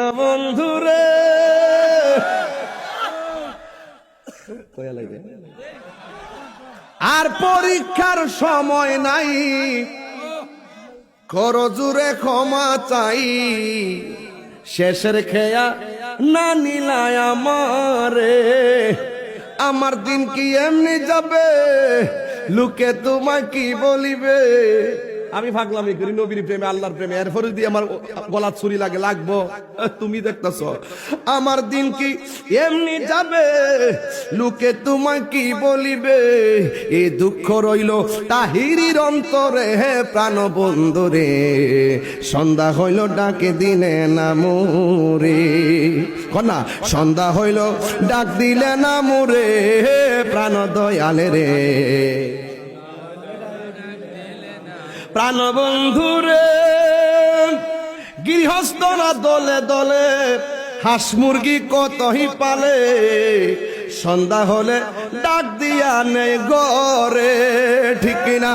প্রাণবন্ধুরে আর পরীক্ষার সময় নাই, করজুরে ক্ষমা চাই, শেষের খেয়া না নিলায় আমারে। আমার দিন কি এমনি যাবে, লোকে তোমায় কি বলিবে। আমি ভাগলামি করি নবীর প্রেমে আল্লাহর প্রেমে, এরপরে দিয়ে আমার গলার ছুরি লাগবো। তুমি দেখতেছ আমার দিন কি এমনি যাবে, লোকে তোমায় কি বলিবে। এই দুঃখ রইল তাহিরির অন্তরে, হে প্রাণ বন্ধুরে, সন্ধ্যা হইল ডাকে দিলে না মোরে। কন্যা সন্ধ্যা হইল ডাক দিলে না মোরে, প্রাণ দয়ালে রে, প্রাণ বন্ধুরে। গৃহস্থরা দলে দলে হাঁস মুরগি কতই পালে, সন্ধ্যা হলে ডাক দিয়া নেই গরে। ঠিক না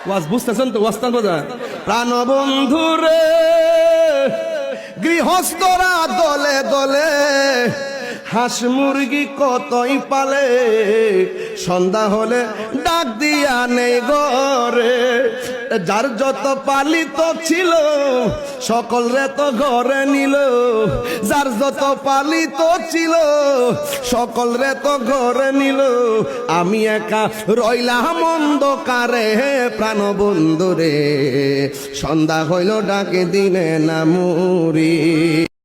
ওয়াজ বুঝতেছেন তো? ওয়াজ বোঝা প্রাণ বন্ধুরে। গৃহস্থরা দলে দলে হাঁস মুরগি কতই পালে, সন্ধ্যা হলে ডাক দিয়া নেই ঘরে। যার যত পালিত ছিল সকল রে তো ঘরে নিল, যার যত পালিত ছিল সকল রে তো ঘরে নিল। আমি একা রইলাম অন্ধকারে, প্রাণ বন্ধুরে, সন্ধ্যা হইল ডাকে দিলে না মুরি।